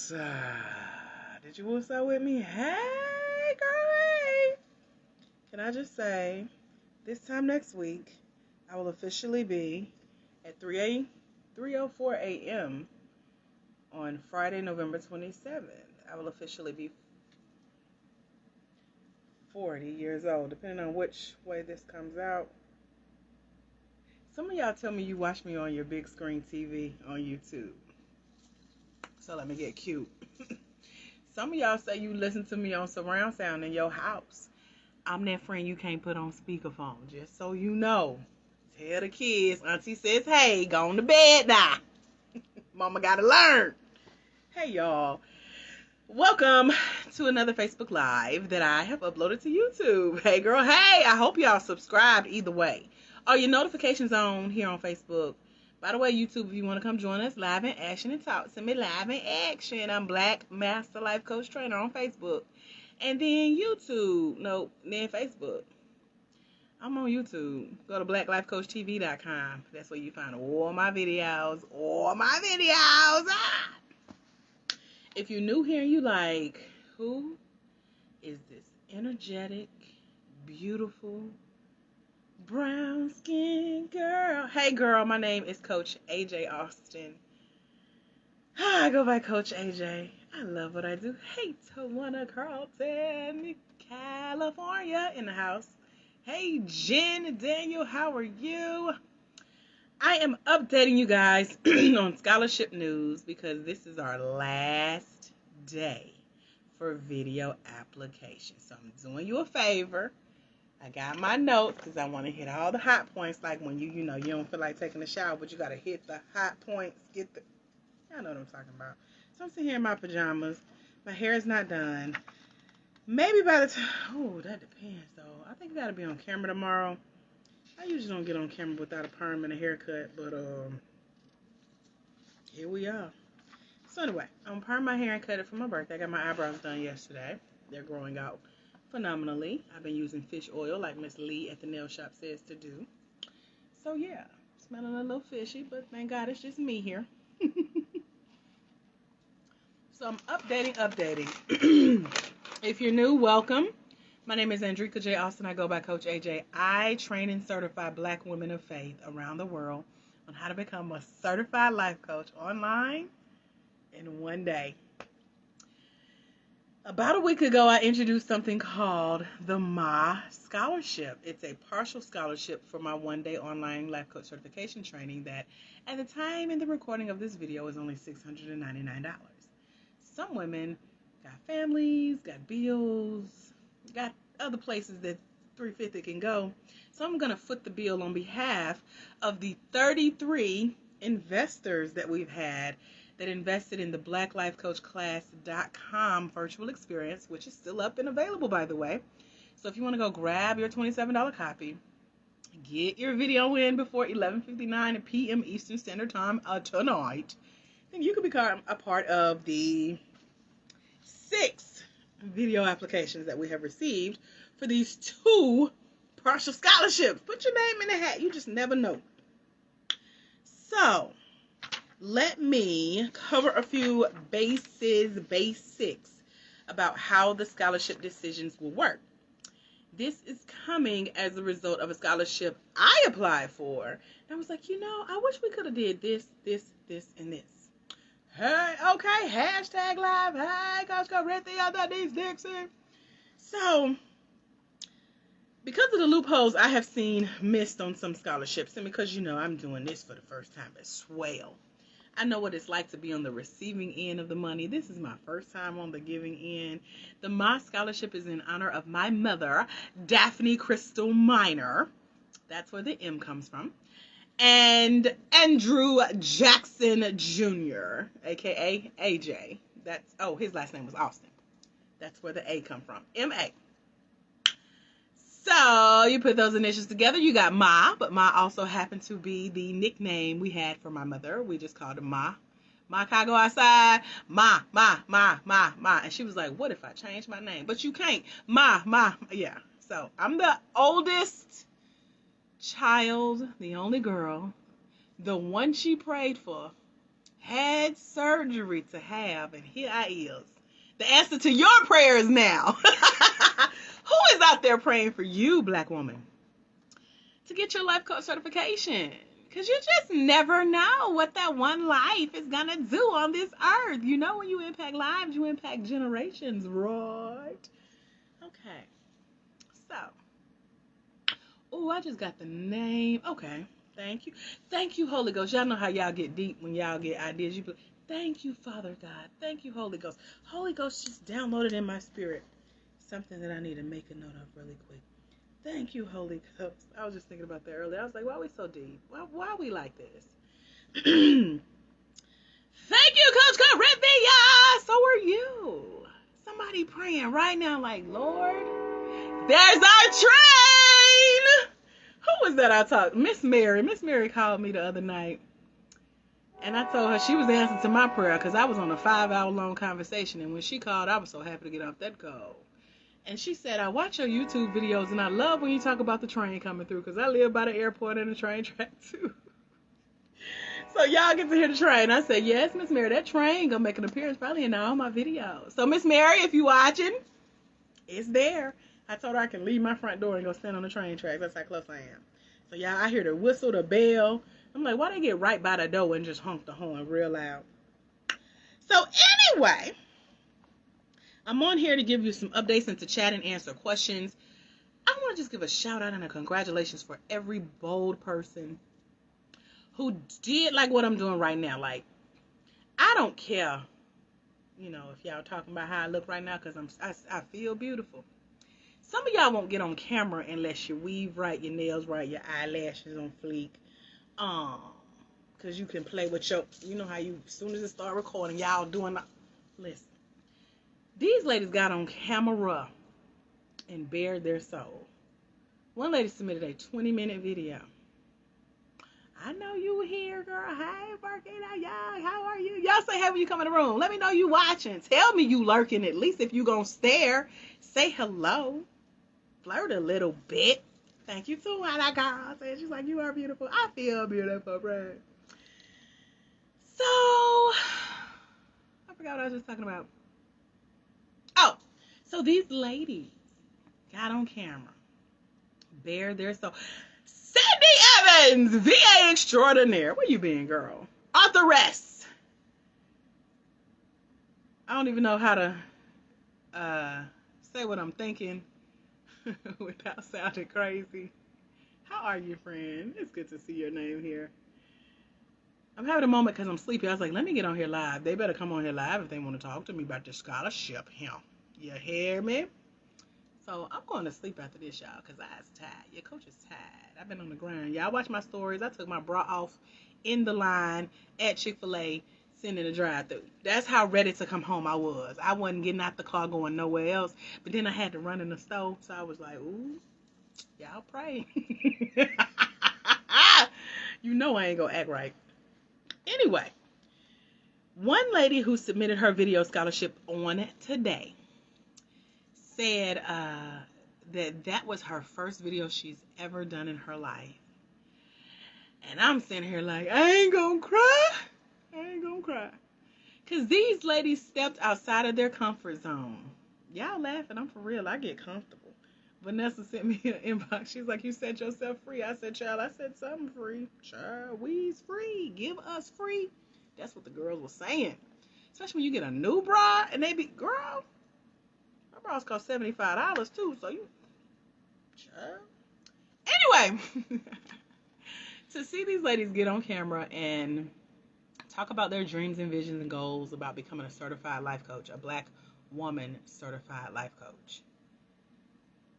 Did you what's up with me? Hey, girl. Hey. Can I just say, this time next week, I will officially be at 3:04 a.m. on Friday, November 27th. I will officially be 40 years old, depending on which way this comes out. Some of y'all tell me you watch me on your big screen TV on YouTube. So let me get cute. Some of y'all say you listen to me on surround sound in your house. I'm that friend you can't put on speakerphone, just so you know. Tell the kids, Auntie says, hey, go on to bed now. Mama gotta learn. Hey, y'all. Welcome to another Facebook Live that I have uploaded to YouTube. Hey, girl, hey, I hope y'all subscribed either way. Are your notifications on here on Facebook? By the way, YouTube, if you want to come join us live in action and talk to me live in action, I'm Black Master Life Coach Trainer on Facebook. And then then Facebook. I'm on YouTube. Go to blacklifecoachtv.com. That's where you find all my videos. Ah! If you're new here and you like, who is this energetic, beautiful, brown skin girl? Hey girl, my name is Coach AJ Austin. I go by Coach AJ. I love what I do. Hey, Tawana Carlton, California in the house. Hey, Jen, Daniel, how are you? I am updating you guys on scholarship news because this is our last day for video application. So I'm doing you a favor. I got my notes because I want to hit all the hot points, like when you don't feel like taking a shower, but you got to hit the hot points, y'all know what I'm talking about. So I'm sitting here in my pajamas. My hair is not done. Maybe by the time, that depends though. I think I got to be on camera tomorrow. I usually don't get on camera without a perm and a haircut, but here we are. So anyway, I'm gonna perm my hair and cut it for my birthday. I got my eyebrows done yesterday. They're growing out phenomenally. I've been using fish oil like Miss Lee at the nail shop says to do. So yeah, smelling a little fishy, but thank God it's just me here. So I'm updating. If you're new, welcome. My name is Andrika J. Austin. I go by Coach AJ. I train and certify Black women of faith around the world on how to become a certified life coach online in one day. About a week ago, I introduced something called the MA Scholarship. It's a partial scholarship for my one-day online life coach certification training that, at the time in the recording of this video, is only $699. Some women got families, got bills, got other places that $350 can go. So I'm going to foot the bill on behalf of the 33 investors that we've had that invested in the blacklifecoachclass.com virtual experience, which is still up and available, by the way. So if you want to go grab your $27 copy, get your video in before 11:59 p.m. Eastern Standard Time tonight, then you can become a part of the 6 video applications that we have received for these 2 partial scholarships. Put your name in the hat. You just never know. So let me cover a few basics about how the scholarship decisions will work. This is coming as a result of a scholarship I applied for. And I was like, I wish we could have did this, and this. Hey, okay, hashtag live. Hey, Coach Corinthia, that needs Dixie. So, because of the loopholes I have seen missed on some scholarships, and because I'm doing this for the first time as well, I know what it's like to be on the receiving end of the money. This is my first time on the giving end. The My Scholarship is in honor of my mother, Daphne Crystal Minor. That's where the M comes from. And Andrew Jackson Jr., a.k.a. AJ. His last name was Austin. That's where the A come from. M.A. So you put those initials together, you got Ma, but Ma also happened to be the nickname we had for my mother. We just called her Ma. Ma, can I go outside? Ma. And she was like, what if I change my name? But you can't. Ma. Yeah. So I'm the oldest child, the only girl, the one she prayed for had surgery to have, and here I is. The answer to your prayers now. Who is out there praying for you, black woman, to get your life coach certification? Because you just never know what that one life is going to do on this earth. You know, when you impact lives, you impact generations, right? Okay. So, oh, I just got the name. Okay. Thank you. Thank you, Holy Ghost. Y'all know how y'all get deep when y'all get ideas. You put, thank you, Father God. Thank you, Holy Ghost. Holy Ghost just downloaded in my spirit something that I need to make a note of really quick. Thank you, Holy Ghost. I was just thinking about that earlier. I was like, why are we so deep? Why are we like this? Thank you, Coach Corinthia. So are you. Somebody praying right now like, Lord, there's our train. Who was that I talked? Miss Mary. Miss Mary called me the other night. And I told her she was the answer to my prayer because I was on a 5-hour long conversation. And when she called, I was so happy to get off that call. And she said, I watch your YouTube videos and I love when you talk about the train coming through because I live by the airport and the train track too. So y'all get to hear the train. I said, yes, Miss Mary, that train gonna make an appearance probably in all my videos. So Miss Mary, if you watching, it's there. I told her I can leave my front door and go stand on the train tracks. That's how close I am. So y'all, I hear the whistle, the bell. I'm like, why they get right by the door and just honk the horn real loud? So anyway, I'm on here to give you some updates and to chat and answer questions. I want to just give a shout out and a congratulations for every bold person who did like what I'm doing right now. Like, I don't care, you know, if y'all talking about how I look right now because I feel beautiful. Some of y'all won't get on camera unless your weave right, your nails right, your eyelashes on fleek. Because you can play with your, you know how you, as soon as it start recording, y'all doing, listen. These ladies got on camera and bared their soul. One lady submitted a 20-minute video. I know you here, girl. Hey, Burkina, y'all. How are you? Y'all say hey when you come in the room. Let me know you watching. Tell me you lurking. At least if you gonna stare, say hello. Flirt a little bit. Thank you too, my girl. She's like, you are beautiful. I feel beautiful, right? So, I forgot what I was just talking about. Oh, so these ladies got on camera, bared their soul. Sydney Evans, VA extraordinaire. Where you been, girl? Authoress. I don't even know how to say what I'm thinking without sounding crazy. How are you, friend? It's good to see your name here. I'm having a moment because I'm sleepy. I was like, let me get on here live. They better come on here live if they want to talk to me about this scholarship here. You hear me? So I'm going to sleep after this, y'all, because I was tired. Your coach is tired. I've been on the grind. Y'all watch my stories. I took my bra off in the line at Chick-fil-A, sitting in the drive-thru. That's how ready to come home I was. I wasn't getting out the car going nowhere else. But then I had to run in the store. So I was like, ooh, y'all pray. You know I ain't going to act right. Anyway, one lady who submitted her video scholarship on today said that was her first video she's ever done in her life. And I'm sitting here like, I ain't gonna cry. I ain't gonna cry. Because these ladies stepped outside of their comfort zone. Y'all laughing, I'm for real. I get comfortable. Vanessa sent me an inbox. She's like, you set yourself free. I said, child, I said something free. Child, we's free. Give us free. That's what the girls were saying. Especially when you get a new bra and they be, girl, my bras cost $75 too, so you, child. Anyway, to see these ladies get on camera and talk about their dreams and visions and goals about becoming a certified life coach, a black woman certified life coach.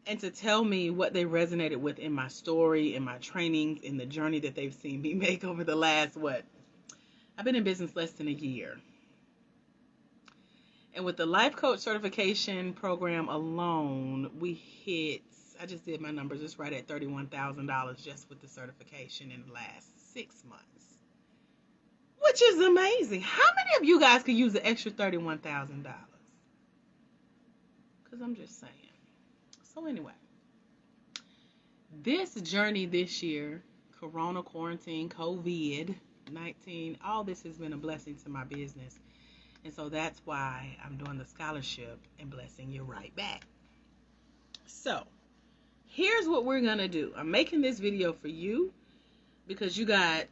And to tell me what they resonated with in my story, in my trainings, in the journey that they've seen me make over the last, I've been in business less than a year. And with the life coach certification program alone, we hit, I just did my numbers, it's right at $31,000 just with the certification in the last 6 months. Which is amazing. How many of you guys could use the extra $31,000? Because I'm just saying. So anyway, this journey this year, Corona, quarantine, COVID, 19, all this has been a blessing to my business. And so that's why I'm doing the scholarship and blessing you right back. So here's what we're going to do. I'm making this video for you because you got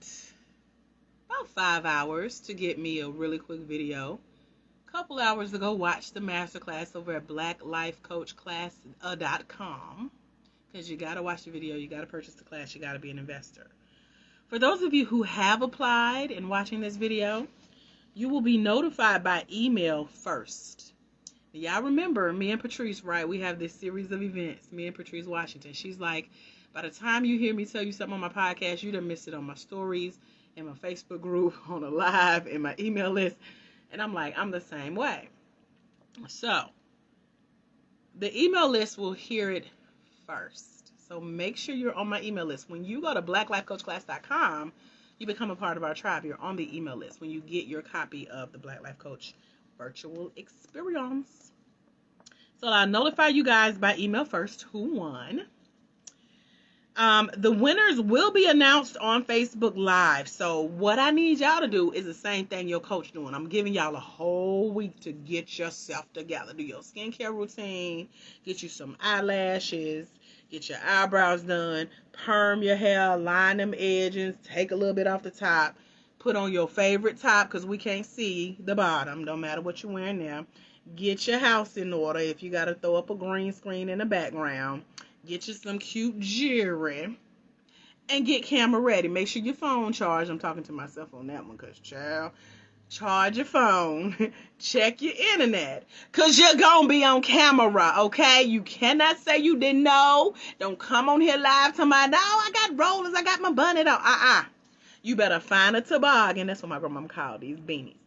about 5 hours to get me a really quick video. Couple hours to go watch the masterclass over at blacklifecoachclass.com, because you got to watch the video, you got to purchase the class, you got to be an investor. For those of you who have applied and watching this video, you will be notified by email first. Y'all remember me and Patrice, right? We have this series of events, me and Patrice Washington. She's like, by the time you hear me tell you something on my podcast, you done missed it on my stories, in my Facebook group, on a live, in my email list. And I'm like, I'm the same way. So the email list will hear it first. So make sure you're on my email list. When you go to blacklifecoachclass.com, you become a part of our tribe. You're on the email list when you get your copy of the Black Life Coach virtual experience. So I'll notify you guys by email first who won. The winners will be announced on Facebook Live. So what I need y'all to do is the same thing your coach doing. I'm giving y'all a whole week to get yourself together. Do your skincare routine. Get you some eyelashes. Get your eyebrows done. Perm your hair. Line them edges. Take a little bit off the top. Put on your favorite top because we can't see the bottom. Don't matter what you're wearing now. Get your house in order if you got to throw up a green screen in the background. Get you some cute jewelry and get camera ready. Make sure your phone charged. I'm talking to myself on that one because, child, charge your phone. Check your internet because you're going to be on camera, okay? You cannot say you didn't know. Don't come on here live to my, no, I got rollers. I got my bonnet on. You better find a toboggan. That's what my grandma called these beanies.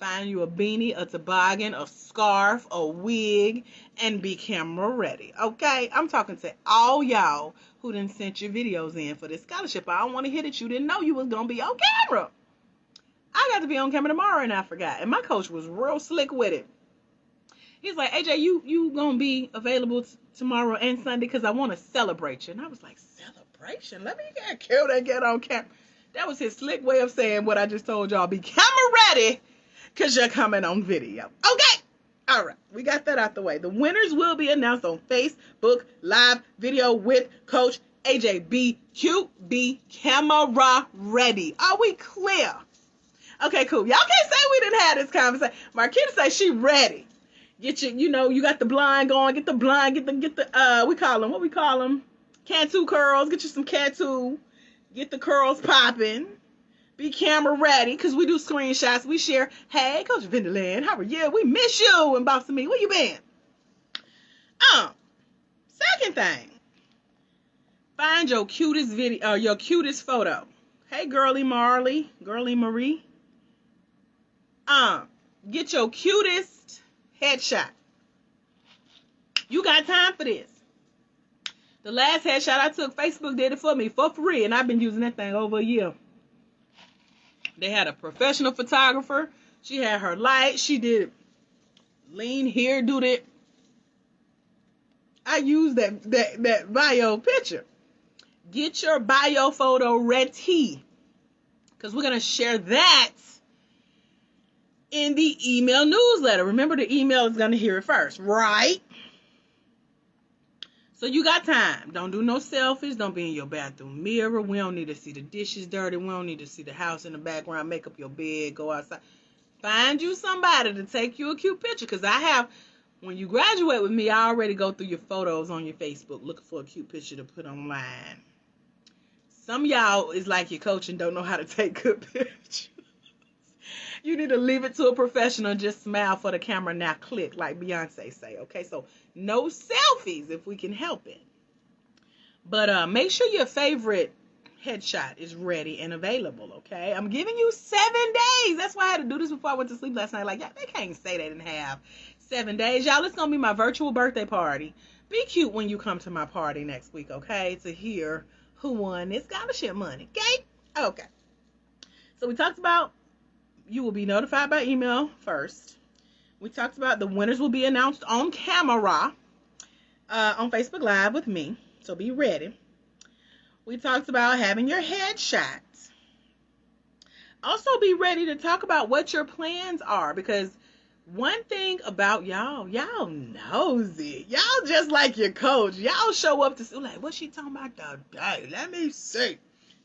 Find you a beanie, a toboggan, a scarf, a wig, and be camera ready. Okay? I'm talking to all y'all who done sent your videos in for this scholarship. I don't want to hear that you didn't know you was going to be on camera. I got to be on camera tomorrow and I forgot. And my coach was real slick with it. He's like, AJ, you going to be available tomorrow and Sunday because I want to celebrate you. And I was like, celebration? Let me get cute and get on camera. That was his slick way of saying what I just told y'all. Be camera ready. Because you're coming on video. Okay. All right. We got that out the way. The winners will be announced on Facebook Live video with Coach AJ. Be cute. Be camera ready. Are we clear? Okay, cool. Y'all can't say we didn't have this conversation. Marquita say she ready. Get your, you got the blind going. Get the blind. Get the, we call them, what we call them? Cantu curls. Get you some Cantu. Get the curls popping. Be camera ready, because we do screenshots. We share, hey, Coach Vinderland, how are you? We miss you in Boston. Where you been? Second thing, find your cutest video, your cutest photo. Hey, girly Marie. Get your cutest headshot. You got time for this. The last headshot I took, Facebook did it for me for free, and I've been using that thing over a year. They had a professional photographer. She had her light. She did lean here, do that. I used that bio picture. Get your bio photo ready, because we're going to share that in the email newsletter. Remember, the email is going to hear it first, right? So you got time. Don't do no selfies. Don't be in your bathroom mirror. We don't need to see the dishes dirty. We don't need to see the house in the background. Make up your bed. Go outside. Find you somebody to take you a cute picture. Because when you graduate with me, I already go through your photos on your Facebook looking for a cute picture to put online. Some of y'all is like your coach and don't know how to take good pictures. You need to leave it to a professional. Just smile for the camera. Now click, like Beyonce say. Okay, so no selfies if we can help it. But make sure your favorite headshot is ready and available, okay? I'm giving you 7 days. That's why I had to do this before I went to sleep last night. Like, yeah, they can't say they didn't have 7 days. Y'all, it's going to be my virtual birthday party. Be cute when you come to my party next week, okay? To hear who won this scholarship money, okay? Okay. So we talked about you will be notified by email first. We talked about the winners will be announced on camera on Facebook Live with me. So be ready. We talked about having your headshot. Also, be ready to talk about what your plans are, because one thing about y'all nosy. Y'all just like your coach. Y'all show up to see, like, what's she talking about today? Let me see.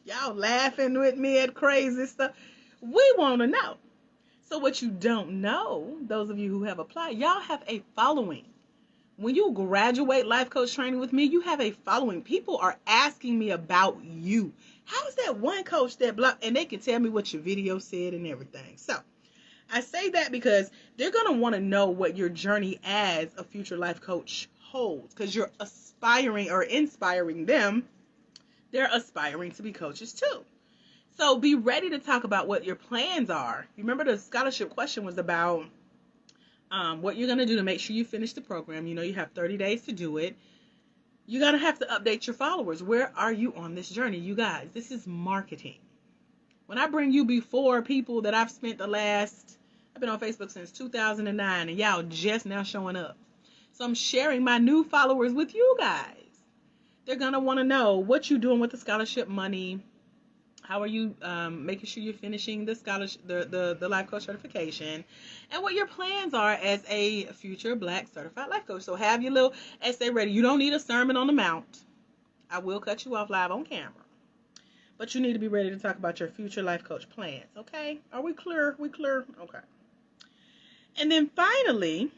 Y'all laughing with me at crazy stuff. We want to know. So what you don't know, those of you who have applied, y'all have a following. When you graduate life coach training with me, you have a following. People are asking me about you. How's that one coach that blocked? And they can tell me what your video said and everything. So I say that because they're going to want to know what your journey as a future life coach holds, because you're aspiring or inspiring them. They're aspiring to be coaches too. So be ready to talk about what your plans are. Remember, the scholarship question was about what you're going to do to make sure you finish the program. You know, you have 30 days to do it. You're going to have to update your followers. Where are you on this journey? You guys, this is marketing. When I bring you before people that I've been on Facebook since 2009, and y'all just now showing up. So I'm sharing my new followers with you guys. They're going to want to know what you're doing with the scholarship money. How are you making sure you're finishing the scholarship, the life coach certification, and what your plans are as a future Black certified life coach. So have your little essay ready. You don't need a sermon on the mount. I will cut you off live on camera. But you need to be ready to talk about your future life coach plans, okay? Are we clear? We clear? Okay. And then finally,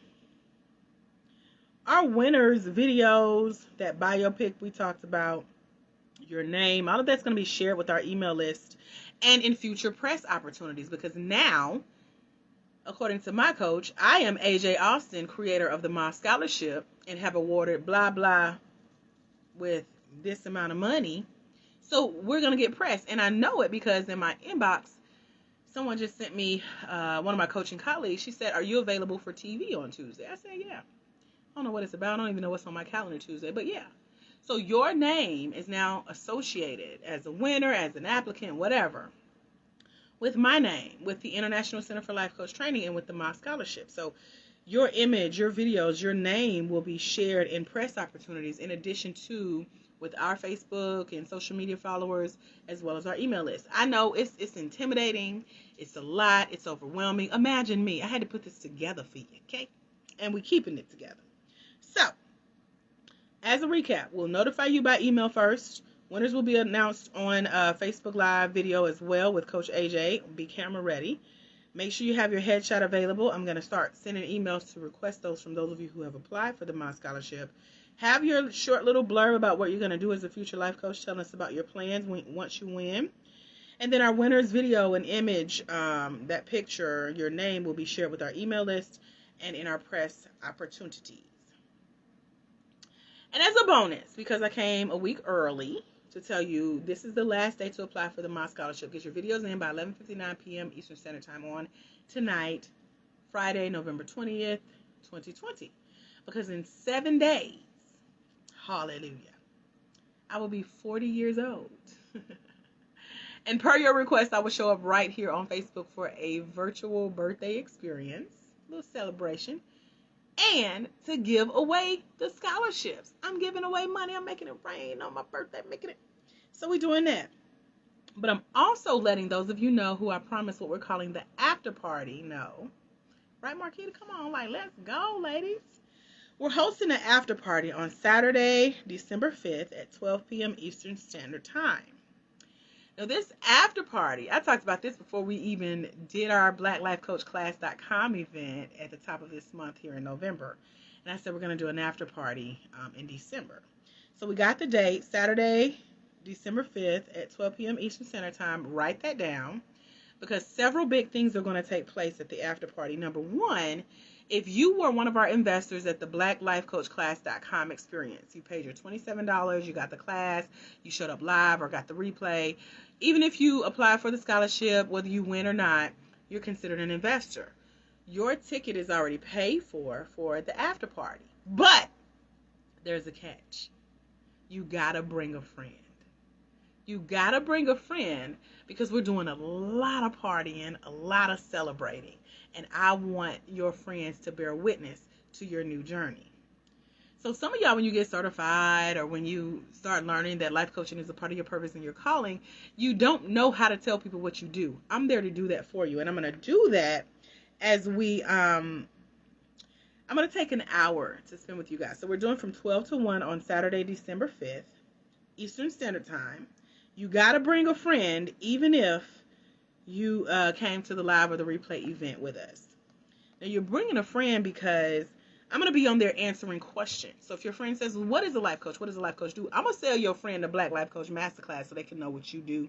our winners videos, that biopic we talked about, your name, all of that's going to be shared with our email list and in future press opportunities, because now, according to my coach, I am AJ Austin, creator of the Moss Scholarship, and have awarded blah blah with this amount of money. So we're going to get press, and I know it because in my inbox, someone just sent me, one of my coaching colleagues, she said, are you available for TV on Tuesday? I said, yeah. I don't know what it's about. I don't even know what's on my calendar Tuesday, but yeah. So your name is now associated as a winner, as an applicant, whatever, with my name, with the International Center for Life Coach Training, and with the Moss Scholarship. So your image, your videos, your name will be shared in press opportunities, in addition to with our Facebook and social media followers, as well as our email list. I know it's intimidating, it's a lot, it's overwhelming. Imagine me. I had to put this together for you, okay? And we're keeping it together. So, as a recap, we'll notify you by email first. Winners will be announced on Facebook Live video as well with Coach AJ. Be camera ready. Make sure you have your headshot available. I'm going to start sending emails to request those from those of you who have applied for the Moss Scholarship. Have your short little blurb about what you're going to do as a future life coach. Tell us about your plans once you win. And then our winners video and image, that picture, your name will be shared with our email list and in our press opportunities. And as a bonus, because I came a week early to tell you this is the last day to apply for the Moss Scholarship. Get your videos in by 11:59 p.m. Eastern Standard Time on tonight, Friday, November 20th, 2020. Because in 7 days, hallelujah, I will be 40 years old. And per your request, I will show up right here on Facebook for a virtual birthday experience, a little celebration, and to give away the scholarships. I'm giving away money. I'm making it rain on my birthday, making it. So we're doing that. But I'm also letting those of you know who I promised what we're calling the after party know. Right, Marquita? Come on, like, let's go, ladies. We're hosting an after party on Saturday, December 5th at 12 p.m. Eastern Standard Time. Now, this after party, I talked about this before we even did our blacklifecoachclass.com event at the top of this month here in November. And I said we're going to do an after party in December. So we got the date, Saturday, December 5th at 12 p.m. Eastern Standard Time. Write that down, because several big things are going to take place at the after party. Number one, if you were one of our investors at the blacklifecoachclass.com experience, you paid your $27, you got the class, you showed up live or got the replay. Even if you apply for the scholarship, whether you win or not, you're considered an investor. Your ticket is already paid for the after party. But there's a catch. You gotta bring a friend. You gotta bring a friend, because we're doing a lot of partying, a lot of celebrating. And I want your friends to bear witness to your new journey. So some of y'all, when you get certified or when you start learning that life coaching is a part of your purpose and your calling, you don't know how to tell people what you do. I'm there to do that for you. And I'm going to do that as I'm going to take an hour to spend with you guys. So we're doing from 12 to 1 on Saturday, December 5th, Eastern Standard Time. You got to bring a friend, even if you came to the live or the replay event with us. Now, you're bringing a friend because I'm going to be on there answering questions. So if your friend says, what is a life coach? What does a life coach do? I'm going to sell your friend the Black Life Coach Masterclass so they can know what you do.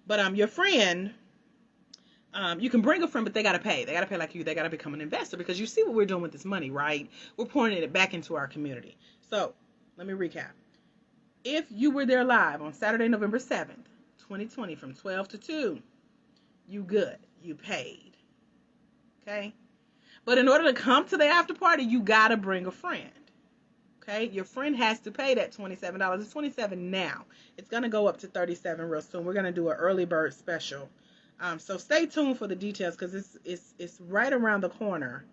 But your friend, you can bring a friend, but they got to pay. They got to pay like you. They got to become an investor because you see what we're doing with this money, right? We're pouring it back into our community. So let me recap. If you were there live on Saturday, November 7th, 2020 from 12 to 2, you good. You paid. Okay? But in order to come to the after party, you got to bring a friend. Okay? Your friend has to pay that $27. It's $27 now. It's going to go up to $37 real soon. We're going to do an early bird special. So stay tuned for the details because it's right around the corner.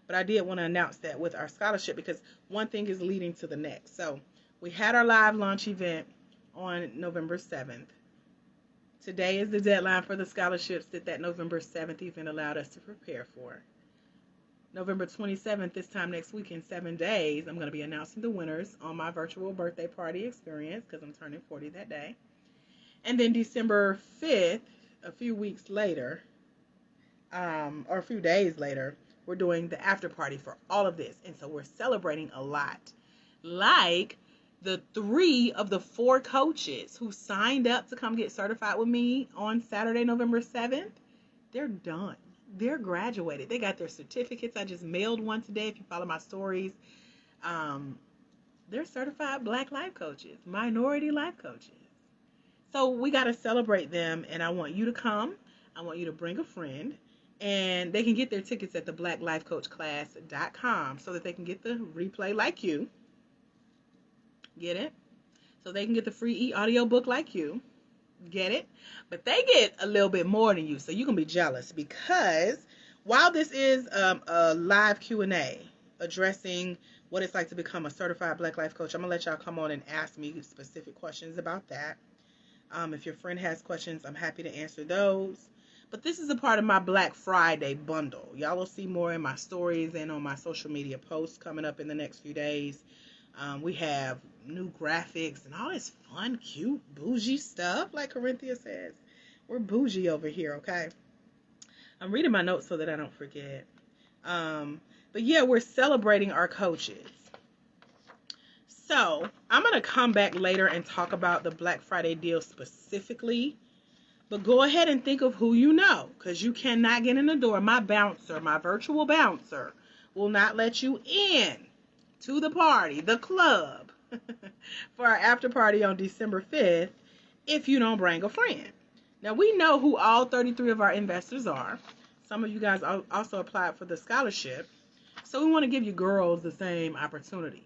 But I did want to announce that with our scholarship because one thing is leading to the next. So we had our live launch event on November 7th. Today is the deadline for the scholarships that November 7th event allowed us to prepare for. November 27th, this time next week in 7 days, I'm going to be announcing the winners on my virtual birthday party experience because I'm turning 40 that day. And then December 5th, a few weeks later, or a few days later, we're doing the after party for all of this. And so we're celebrating a lot. Like the 3 of the 4 coaches who signed up to come get certified with me on Saturday, November 7th, they're done. They're graduated. They got their certificates. I just mailed one today. If you follow my stories, they're certified Black life coaches, minority life coaches. So we got to celebrate them, and I want you to come. I want you to bring a friend, and they can get their tickets at the blacklifecoachclass.com so that they can get the replay like you. Get it? So they can get the free e-audio book like you. Get it? But they get a little bit more than you, so you can be jealous because while this is a live Q&A addressing what it's like to become a certified Black life coach, I'm gonna let y'all come on and ask me specific questions about that. If your friend has questions, I'm happy to answer those. But this is a part of my Black Friday bundle. Y'all will see more in my stories and on my social media posts coming up in the next few days. We have new graphics and all this fun, cute, bougie stuff, like Corinthia says. We're bougie over here, okay? I'm reading my notes so that I don't forget. But yeah, we're celebrating our coaches. So I'm going to come back later and talk about the Black Friday deal specifically. But go ahead and think of who you know, because you cannot get in the door. My bouncer, my virtual bouncer, will not let you in to the party, the club, for our after party on December 5th if you don't bring a friend. Now, we know who all 33 of our investors are. Some of you guys also applied for the scholarship. So we want to give you girls the same opportunity.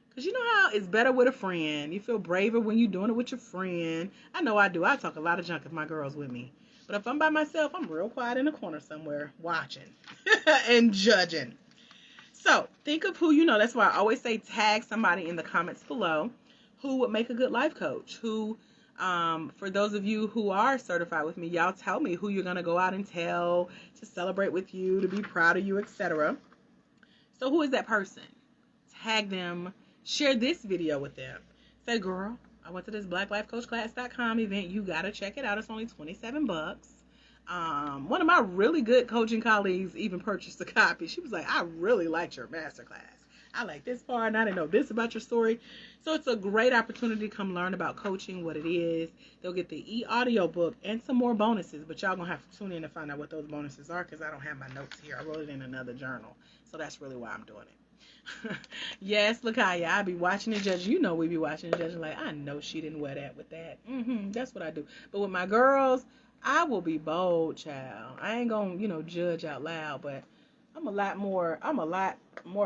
Because you know how it's better with a friend. You feel braver when you're doing it with your friend. I know I do. I talk a lot of junk if my girl's with me. But if I'm by myself, I'm real quiet in a corner somewhere watching and judging. So think of who you know. That's why I always say tag somebody in the comments below who would make a good life coach. Who, for those of you who are certified with me, y'all tell me who you're going to go out and tell to celebrate with you, to be proud of you, etc. So who is that person? Tag them. Share this video with them. Say, girl, I went to this blacklifecoachclass.com event. You got to check it out. It's only $27. One of my really good coaching colleagues even purchased a copy. She was like, I really liked your masterclass. I like this part and I didn't know this about your story. So it's a great opportunity to come learn about coaching, what it is. They'll get the e-audio book and some more bonuses, but y'all gonna have to tune in to find out what those bonuses are because I don't have my notes here. I wrote it in another journal. So that's really why I'm doing it. Yes, Lakaya, I be watching and judging. You know we be watching and judging like, I know she didn't wear that with that. That's what I do. But with my girls, I will be bold, child. I ain't gonna, judge out loud, but I'm a lot more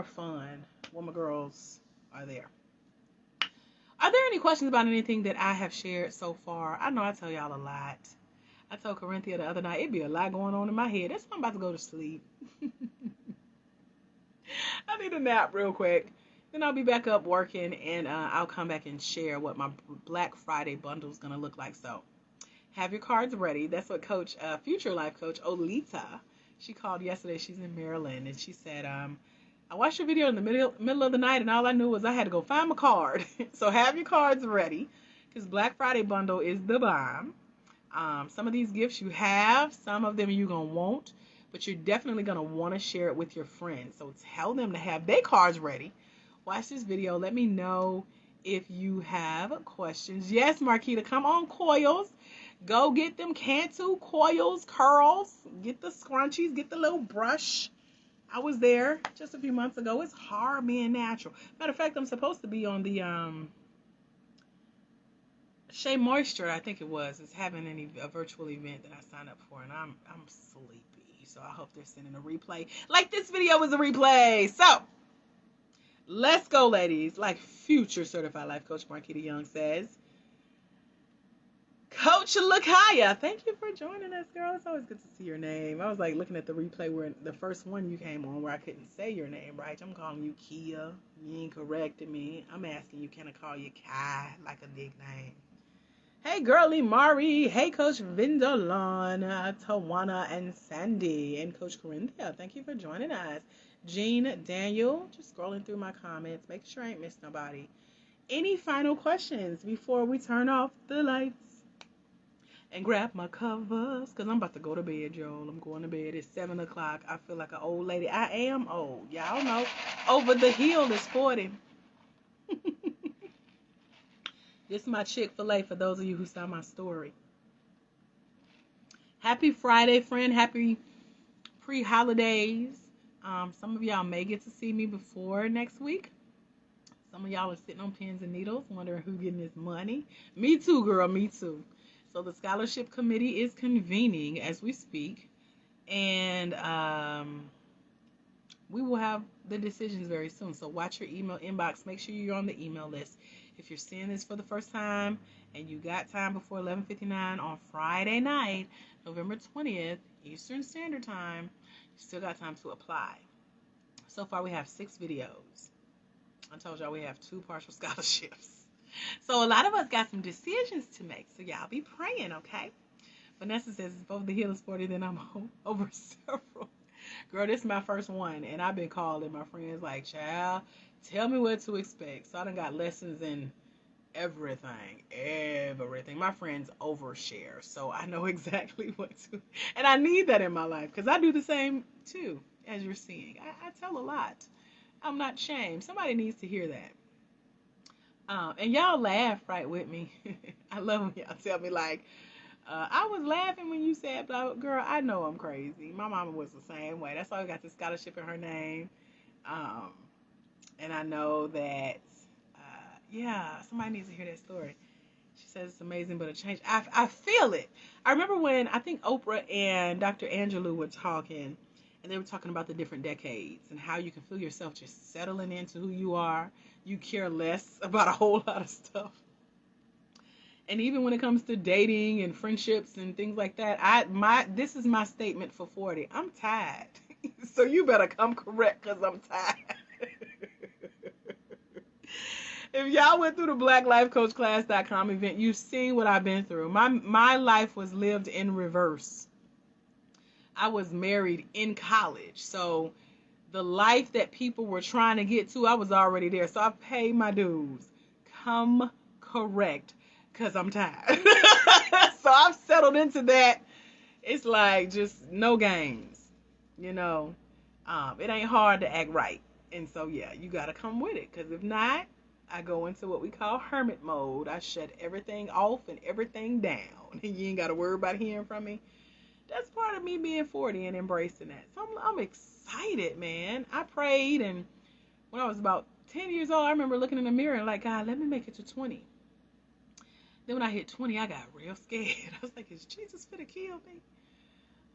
fun when my girls are there. Are there any questions about anything that I have shared so far? I know I tell y'all a lot. I told Corinthia the other night, it'd be a lot going on in my head. That's why I'm about to go to sleep. I need a nap real quick. Then I'll be back up working, and I'll come back and share what my Black Friday bundle is going to look like. So have your cards ready. That's what Coach, future life coach Olita, she called yesterday. She's in Maryland, and she said, I watched your video in the middle of the night, and all I knew was I had to go find my card. So have your cards ready, because Black Friday bundle is the bomb. Some of these gifts you have, some of them you're going to want, but you're definitely going to want to share it with your friends. So tell them to have their cards ready. Watch this video. Let me know if you have questions. Yes, Marquita, come on, coils. Go get them Cantu coils, curls. Get the scrunchies. Get the little brush. I was there just a few months ago. It's hard being natural. Matter of fact, I'm supposed to be on the Shea Moisture, I think it was, is having a virtual event that I signed up for, and I'm sleepy. So I hope they're sending a replay. Like this video is a replay. So let's go, ladies. Like future certified life coach Marquita Young says. Coach Lakaya, thank you for joining us, girl. It's always good to see your name. I was like looking at the replay where the first one you came on where I couldn't say your name right. I'm calling you Kia. You ain't corrected me. I'm asking you, can I call you Kai like a nickname? Hey, girly Mari. Hey, Coach Vindalon, Tawana, and Sandy. And Coach Corinthia, thank you for joining us. Jean Daniel, just scrolling through my comments. Make sure I ain't missed nobody. Any final questions before we turn off the lights? And grab my covers, because I'm about to go to bed, y'all. I'm going to bed. It's 7 o'clock. I feel like an old lady. I am old. Y'all know. Over the hill is 40. This is my Chick-fil-A for those of you who saw my story. Happy Friday, friend. Happy pre-holidays. Some of y'all may get to see me before next week. Some of y'all are sitting on pins and needles, wondering who's getting this money. Me too, girl. Me too. So the scholarship committee is convening as we speak, and we will have the decisions very soon. So watch your email inbox. Make sure you're on the email list. If you're seeing this for the first time and you got time before 11:59 on Friday night, November 20th, Eastern Standard Time, you still got time to apply. So far we have 6 videos. I told y'all we have 2 partial scholarships. So a lot of us got some decisions to make. So y'all be praying, okay? Vanessa says, if over the hill is 40, then I'm over several. Girl, this is my first one. And I've been called and my friends like, child, tell me what to expect. So I done got lessons in everything. Everything. My friends overshare. So I know exactly what to. And I need that in my life. Because I do the same too, as you're seeing. I tell a lot. I'm not ashamed. Somebody needs to hear that. And y'all laugh right with me. I love when y'all tell me like, I was laughing when you said, blah, girl, I know I'm crazy. My mama was the same way. That's why I got this scholarship in her name. And I know that, yeah, somebody needs to hear that story. She says it's amazing, but a change. I feel it. I remember when I think Oprah and Dr. Angelou were talking, and they were talking about the different decades and how you can feel yourself just settling into who you are. You care less about a whole lot of stuff. And even when it comes to dating and friendships and things like that, this is my statement for 40. I'm tired. So you better come correct because I'm tired. If y'all went through the blacklifecoachclass.com event, you've seen what I've been through. My life was lived in reverse. I was married in college. So the life that people were trying to get to, I was already there. So I paid my dues. Come correct, because I'm tired. So I've settled into that. It's like just no games, you know. It ain't hard to act right. And so, yeah, you got to come with it. Because if not, I go into what we call hermit mode. I shut everything off and everything down. And you ain't got to worry about hearing from me. That's part of me being 40 and embracing that. So I'm excited, man. I prayed, and when I was about 10 years old, I remember looking in the mirror and like, God, let me make it to 20. Then when I hit 20, I got real scared. I was like, is Jesus finna kill me?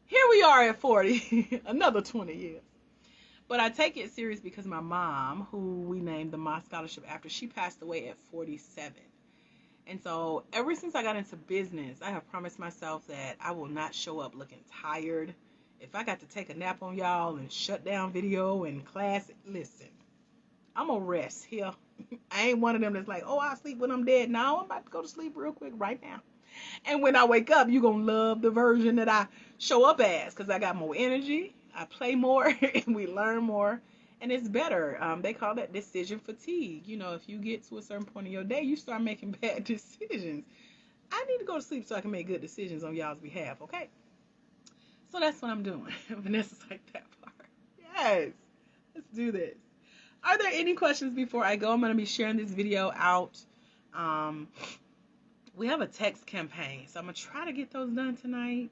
Here we are at 40, another 20 years. But I take it serious because my mom, who we named the Ma Scholarship after, she passed away at 47. And so ever since I got into business, I have promised myself that I will not show up looking tired. If I got to take a nap on y'all and shut down video and class, listen, I'm gonna rest here. I ain't one of them that's like, oh, I'll sleep when I'm dead. No, I'm about to go to sleep real quick right now. And when I wake up, you're gonna love the version that I show up as, because I got more energy, I play more, and we learn more, and it's better. They call that decision fatigue. You know, if you get to a certain point in your day, you start making bad decisions. I need to go to sleep so I can make good decisions on y'all's behalf, okay? So that's what I'm doing. Vanessa's like, that part. Yes, let's do this. Are there any questions before I go? I'm going to be sharing this video out. Um, we have a text campaign, so I'm going to try to get those done tonight.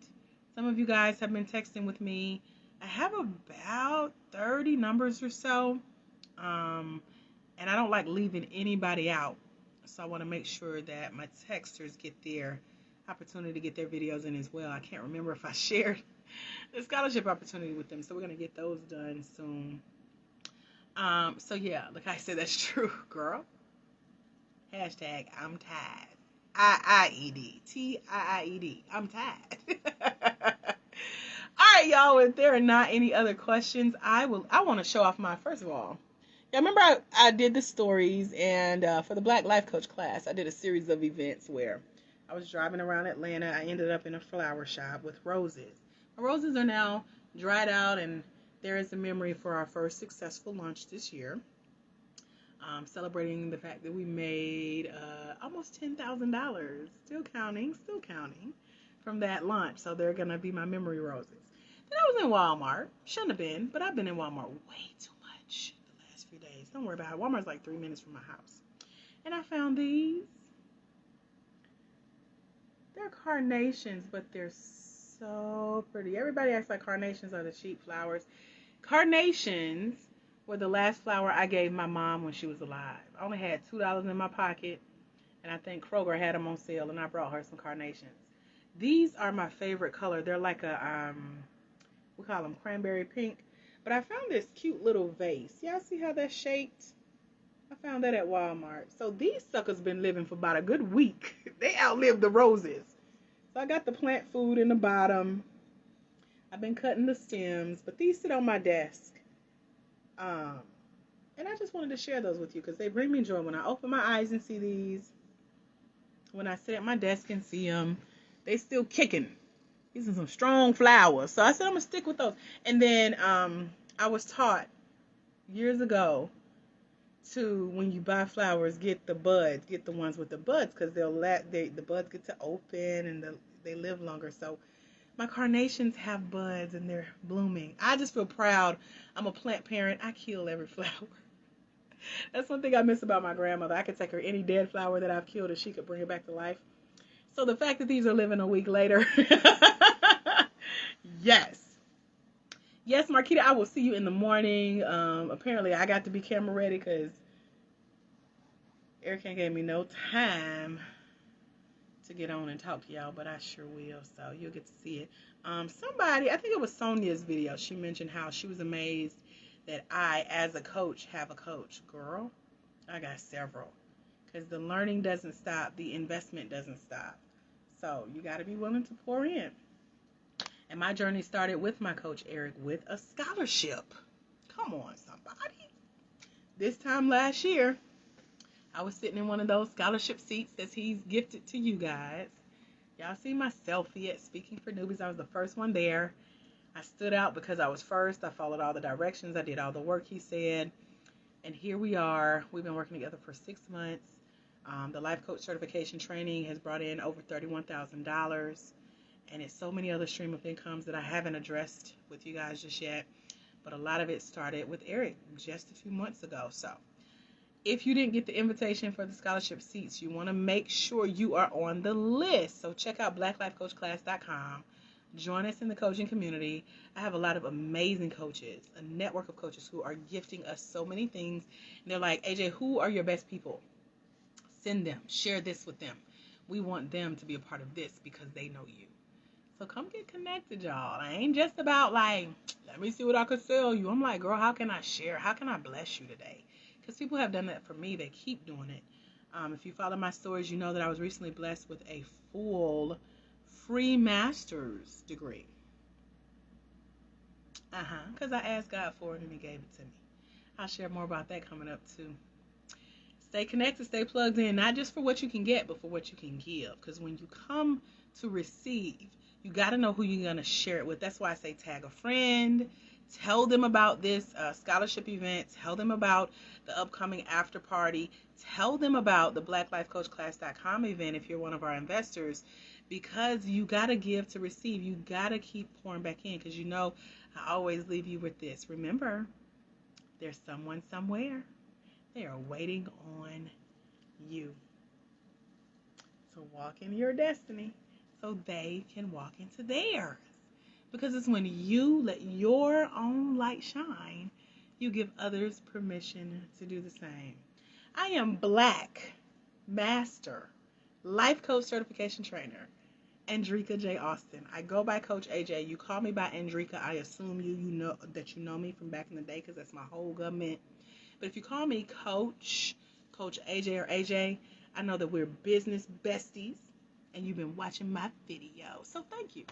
Some of you guys have been texting with me. I have about 30 numbers or so, and I don't like leaving anybody out. So I want to make sure that my texters get their opportunity to get their videos in as well. I can't remember if I shared the scholarship opportunity with them, so we're going to get those done soon. So yeah, like I said, that's true, girl. Hashtag I'm tired. I-I-E-D. T-I-I-E-D. I'm tired. All right, y'all, if there are not any other questions, I want to show off my, first of all, yeah, remember I did the stories, and for the Black Life Coach class, I did a series of events where I was driving around Atlanta. I ended up in a flower shop with roses. My roses are now dried out, and there is a memory for our first successful launch this year. Celebrating the fact that we made almost $10,000. Still counting from that launch. So they're going to be my memory roses. Then I was in Walmart. Shouldn't have been, but I've been in Walmart way too much the last few days. Don't worry about it. Walmart's like 3 minutes from my house. And I found these. They're carnations, but they're so pretty. Everybody acts like carnations are the cheap flowers. Carnations were the last flower I gave my mom when she was alive. I only had $2 in my pocket, and I think Kroger had them on sale, and I brought her some carnations. These are my favorite color. They're like a, we call them cranberry pink. But I found this cute little vase. Y'all see how that's shaped? I found that at Walmart. So these suckers been living for about a good week. They outlived the roses. So I got the plant food in the bottom. I've been cutting the stems, but these sit on my desk. And I just wanted to share those with you because they bring me joy. When I open my eyes and see these, when I sit at my desk and see them, they still kicking. These are some strong flowers. So I said I'm going to stick with those. And then I was taught years ago to, when you buy flowers, get the buds. Get the ones with the buds because the buds get to open and they live longer. So my carnations have buds and they're blooming. I just feel proud. I'm a plant parent. I kill every flower. That's one thing I miss about my grandmother. I could take her any dead flower that I've killed and she could bring it back to life. So the fact that these are living a week later. Yes. Yes, Marquita, I will see you in the morning. Apparently I got to be camera ready because Eric gave me no time to get on and talk to y'all, but I sure will, so you'll get to see it. Somebody, I think it was Sonia's video, she mentioned how she was amazed that I, as a coach, have a coach. Girl, I got several, because the learning doesn't stop, the investment doesn't stop, so you got to be willing to pour in. And my journey started with my coach, Eric, with a scholarship. Come on, somebody. This time last year, I was sitting in one of those scholarship seats that he's gifted to you guys. Y'all see my selfie at Speaking for Newbies. I was the first one there. I stood out because I was first. I followed all the directions. I did all the work he said. And here we are. We've been working together for 6 months. The Life Coach Certification Training has brought in over $31,000. And it's so many other stream of incomes that I haven't addressed with you guys just yet. But a lot of it started with Eric just a few months ago. So if you didn't get the invitation for the scholarship seats, you want to make sure you are on the list. So check out blacklifecoachclass.com. Join us in the coaching community. I have a lot of amazing coaches, a network of coaches who are gifting us so many things. And they're like, AJ, who are your best people? Send them. Share this with them. We want them to be a part of this because they know you. So come get connected, y'all. I ain't just about like, let me see what I could sell you. I'm like, girl, how can I share? How can I bless you today? Because people have done that for me. They keep doing it. If you follow my stories, you know that I was recently blessed with a full free master's degree. Because I asked God for it and he gave it to me. I'll share more about that coming up too. Stay connected, stay plugged in, not just for what you can get, but for what you can give. Because when you come to receive, you got to know who you're going to share it with. That's why I say tag a friend, tell them about this scholarship event, tell them about the upcoming after party, tell them about the blacklifecoachclass.com event if you're one of our investors, because you got to give to receive. You got to keep pouring back in, because you know I always leave you with this. Remember, there's someone somewhere. They are waiting on you. So walk in your destiny so they can walk into theirs. Because it's when you let your own light shine, you give others permission to do the same. I am Black Master Life Coach Certification Trainer, Andrika J. Austin. I go by Coach AJ. You call me by Andrika. I assume you know that you know me from back in the day, because that's my whole government. But if you call me Coach AJ or AJ, I know that we're business besties and you've been watching my video. So thank you.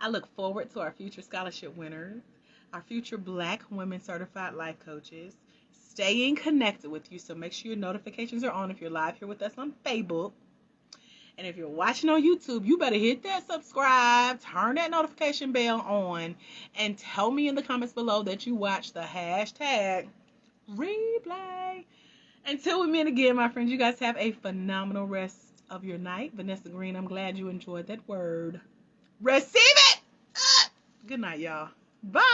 I look forward to our future scholarship winners, our future Black women certified life coaches, staying connected with you. So make sure your notifications are on if you're live here with us on Facebook. And if you're watching on YouTube, you better hit that subscribe, turn that notification bell on, and tell me in the comments below that you watch the hashtag replay. Until we meet again, my friends, you guys have a phenomenal rest of your night. Vanessa Green, I'm glad you enjoyed that word. Receive it! Good night, y'all. Bye.